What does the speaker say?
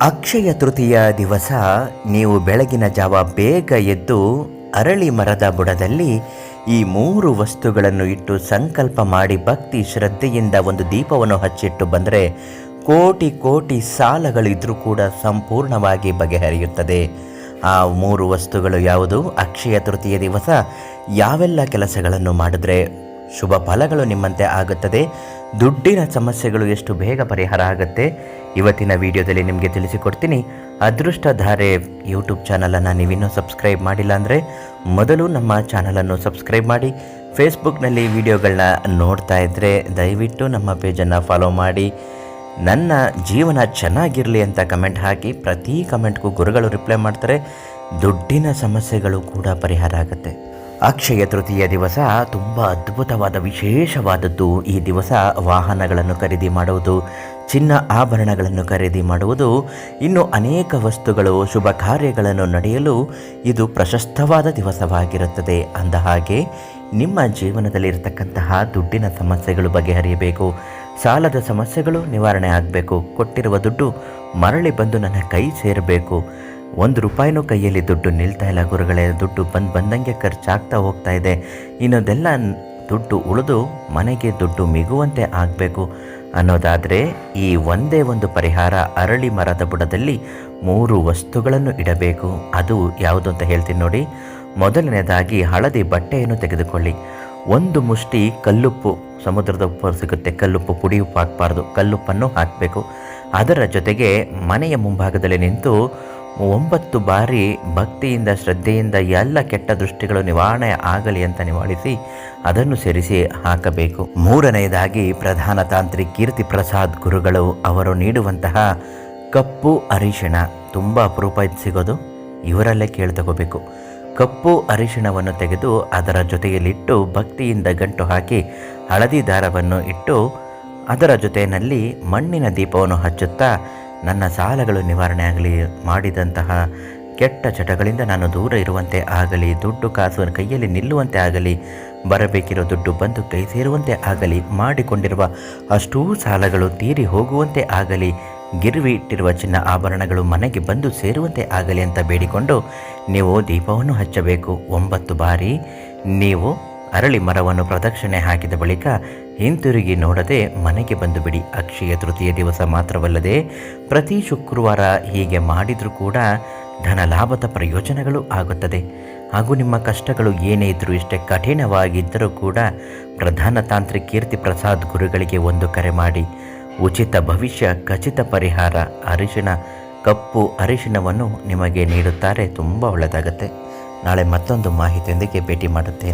ಅಕ್ಷಯ ತೃತೀಯ ದಿವಸ ನೀವು ಬೆಳಗಿನ ಜಾವ ಬೇಗ ಎದ್ದು ಅರಳಿ ಮರದ ಬುಡದಲ್ಲಿ ಈ 3 ವಸ್ತುಗಳನ್ನು ಇಟ್ಟು ಸಂಕಲ್ಪ ಮಾಡಿ ಭಕ್ತಿ ಶ್ರದ್ಧೆಯಿಂದ ಒಂದು ದೀಪವನ್ನು ಹಚ್ಚಿಟ್ಟು ಬಂದರೆ ಕೋಟಿ ಕೋಟಿ ಸಾಲಗಳಿದ್ರೂ ಕೂಡ ಸಂಪೂರ್ಣವಾಗಿ ಬಗೆಹರಿಯುತ್ತದೆ. ಆ 3 ವಸ್ತುಗಳು ಯಾವುದು? ಅಕ್ಷಯ ತೃತೀಯ ದಿವಸ ಯಾವೆಲ್ಲ ಕೆಲಸಗಳನ್ನು ಮಾಡಿದ್ರೆ ಶುಭ ಫಲಗಳು ನಿಮ್ಮಂತೆ ಆಗುತ್ತದೆ, ದುಡ್ಡಿನ ಸಮಸ್ಯೆಗಳು ಎಷ್ಟು ಬೇಗ ಪರಿಹಾರ ಆಗುತ್ತೆ, ಇವತ್ತಿನ ವಿಡಿಯೋದಲ್ಲಿ ನಿಮಗೆ ತಿಳಿಸಿಕೊಡ್ತೀನಿ. ಅದೃಷ್ಟಧಾರೆ ಯೂಟ್ಯೂಬ್ ಚಾನಲನ್ನು ನೀವಿನ್ನೂ ಸಬ್ಸ್ಕ್ರೈಬ್ ಮಾಡಿಲ್ಲ ಅಂದರೆ ಮೊದಲು ನಮ್ಮ ಚಾನಲನ್ನು ಸಬ್ಸ್ಕ್ರೈಬ್ ಮಾಡಿ. ಫೇಸ್ಬುಕ್ನಲ್ಲಿ ವಿಡಿಯೋಗಳನ್ನ ನೋಡ್ತಾ ಇದ್ದರೆ ದಯವಿಟ್ಟು ನಮ್ಮ ಪೇಜನ್ನು ಫಾಲೋ ಮಾಡಿ. ನನ್ನ ಜೀವನ ಚೆನ್ನಾಗಿರಲಿ ಅಂತ ಕಮೆಂಟ್ ಹಾಕಿ. ಪ್ರತಿ ಕಮೆಂಟ್ಗೂ ಗುರುಗಳು ರಿಪ್ಲೈ ಮಾಡ್ತಾರೆ. ದುಡ್ಡಿನ ಸಮಸ್ಯೆಗಳು ಕೂಡ ಪರಿಹಾರ ಆಗುತ್ತೆ. ಅಕ್ಷಯ ತೃತೀಯ ದಿವಸ ತುಂಬ ಅದ್ಭುತವಾದ ವಿಶೇಷವಾದದ್ದು. ಈ ದಿವಸ ವಾಹನಗಳನ್ನು ಖರೀದಿ ಮಾಡುವುದು, ಚಿನ್ನ ಆಭರಣಗಳನ್ನು ಖರೀದಿ ಮಾಡುವುದು, ಇನ್ನು ಅನೇಕ ವಸ್ತುಗಳು ಶುಭ ಕಾರ್ಯಗಳನ್ನು ನಡೆಯಲು ಇದು ಪ್ರಶಸ್ತವಾದ ದಿವಸವಾಗಿರುತ್ತದೆ. ಅಂದ ಹಾಗೆ ನಿಮ್ಮ ಜೀವನದಲ್ಲಿರತಕ್ಕಂತಹ ದುಡ್ಡಿನ ಸಮಸ್ಯೆಗಳು ಬಗೆಹರಿಯಬೇಕು, ಸಾಲದ ಸಮಸ್ಯೆಗಳು ನಿವಾರಣೆ ಆಗಬೇಕು, ಕೊಟ್ಟಿರುವ ದುಡ್ಡು ಮರಳಿ ಬಂದು ನನ್ನ ಕೈ ಸೇರಬೇಕು. 1 ರೂಪಾಯಿನೂ ಕೈಯಲ್ಲಿ ದುಡ್ಡು ನಿಲ್ತಾ ಇಲ್ಲ ಗುರುಗಳೇ, ದುಡ್ಡು ಬಂದಂಗೆ ಖರ್ಚಾಗ್ತಾ ಹೋಗ್ತಾ ಇದೆ, ಇನ್ನೊಂದೆಲ್ಲ ದುಡ್ಡು ಉಳಿದು ಮನೆಗೆ ದುಡ್ಡು ಮಿಗುವಂತೆ ಆಗಬೇಕು ಅನ್ನೋದಾದರೆ ಈ ಒಂದೇ ಒಂದು ಪರಿಹಾರ. ಅರಳಿ ಮರದ ಬುಡದಲ್ಲಿ 3 ವಸ್ತುಗಳನ್ನು ಇಡಬೇಕು. ಅದು ಯಾವುದು ಅಂತ ಹೇಳ್ತೀನಿ ನೋಡಿ. ಮೊದಲನೇದಾಗಿ ಹಳದಿ ಬಟ್ಟೆಯನ್ನು ತೆಗೆದುಕೊಳ್ಳಿ. 1 ಮುಷ್ಟಿ ಕಲ್ಲುಪ್ಪು, ಸಮುದ್ರದ ಉಪ್ಪು ಸಿಗುತ್ತೆ, ಕಲ್ಲುಪ್ಪು, ಪುಡಿ ಉಪ್ಪು ಹಾಕಬಾರ್ದು, ಕಲ್ಲುಪ್ಪನ್ನು ಹಾಕಬೇಕು. ಅದರ ಜೊತೆಗೆ ಮನೆಯ ಮುಂಭಾಗದಲ್ಲಿ ನಿಂತು 9 ಬಾರಿ ಭಕ್ತಿಯಿಂದ ಶ್ರದ್ಧೆಯಿಂದ ಎಲ್ಲ ಕೆಟ್ಟ ದೃಷ್ಟಿಗಳು ನಿವಾರಣೆ ಆಗಲಿ ಅಂತ ನಿವಾಳಿಸಿ ಅದನ್ನು ಸೇರಿಸಿ ಹಾಕಬೇಕು. 3ನೇದಾಗಿ ಪ್ರಧಾನ ತಾಂತ್ರಿಕ ಕೀರ್ತಿ ಪ್ರಸಾದ್ ಗುರುಗಳು ಅವರು ನೀಡುವಂತಹ ಕಪ್ಪು ಅರಿಶಿಣ, ತುಂಬ ಅಪರೂಪ ಇದು ಸಿಗೋದು, ಇವರಲ್ಲೇ ಕೇಳಿ ತಗೋಬೇಕು. ಕಪ್ಪು ಅರಿಶಿಣವನ್ನು ತೆಗೆದು ಅದರ ಜೊತೆಯಲ್ಲಿಟ್ಟು ಭಕ್ತಿಯಿಂದ ಗಂಟು ಹಾಕಿ ಹಳದಿ ದಾರವನ್ನು ಇಟ್ಟು ಅದರ ಜೊತೆಯಲ್ಲಿ ಮಣ್ಣಿನ ದೀಪವನ್ನು ಹಚ್ಚುತ್ತಾ ನನ್ನ ಸಾಲಗಳು ನಿವಾರಣೆ ಆಗಲಿ, ಮಾಡಿದಂತಹ ಕೆಟ್ಟ ಚಟಗಳಿಂದ ನಾನು ದೂರ ಇರುವಂತೆ ಆಗಲಿ, ದುಡ್ಡು ಕಾಸು ಕೈಯಲ್ಲಿ ನಿಲ್ಲುವಂತೆ ಆಗಲಿ, ಬರಬೇಕಿರೋ ದುಡ್ಡು ಬಂದು ಕೈ ಸೇರುವಂತೆ ಆಗಲಿ, ಮಾಡಿಕೊಂಡಿರುವ ಅಷ್ಟೂ ಸಾಲಗಳು ತೀರಿ ಹೋಗುವಂತೆ ಆಗಲಿ, ಗಿರ್ವಿ ಇಟ್ಟಿರುವ ಚಿನ್ನ ಆಭರಣಗಳು ಮನೆಗೆ ಬಂದು ಸೇರುವಂತೆ ಆಗಲಿ ಅಂತ ಬೇಡಿಕೊಂಡು ನೀವು ದೀಪವನ್ನು ಹಚ್ಚಬೇಕು. 9 ಬಾರಿ ನೀವು ಅರಳಿ ಮರವನ್ನು ಪ್ರದಕ್ಷಿಣೆ ಹಾಕಿದ ಬಳಿಕ ಹಿಂತಿರುಗಿ ನೋಡದೆ ಮನೆಗೆ ಬಂದು ಬಿಡಿ. ಅಕ್ಷಯ ತೃತೀಯ ದಿವಸ ಮಾತ್ರವಲ್ಲದೆ ಪ್ರತಿ ಶುಕ್ರವಾರ ಹೀಗೆ ಮಾಡಿದರೂ ಕೂಡ ಧನ ಲಾಭದ ಪ್ರಯೋಜನಗಳು ಆಗುತ್ತದೆ. ಹಾಗೂ ನಿಮ್ಮ ಕಷ್ಟಗಳು ಏನೇ ಇದ್ದರೂ, ಇಷ್ಟೇ ಕಠಿಣವಾಗಿದ್ದರೂ ಕೂಡ ಪ್ರಧಾನ ತಾಂತ್ರಿಕ ಕೀರ್ತಿ ಪ್ರಸಾದ್ ಗುರುಗಳಿಗೆ ಒಂದು ಕರೆ ಮಾಡಿ. ಉಚಿತ ಭವಿಷ್ಯ, ಖಚಿತ ಪರಿಹಾರ, ಅರಿಶಿಣ, ಕಪ್ಪು ಅರಿಶಿಣವನ್ನು ನಿಮಗೆ ನೀಡುತ್ತಾರೆ. ತುಂಬ ಒಳ್ಳೆಯದಾಗುತ್ತೆ. ನಾಳೆ ಮತ್ತೊಂದು ಮಾಹಿತಿಯೊಂದಿಗೆ ಭೇಟಿ ಮಾಡುತ್ತೇನೆ.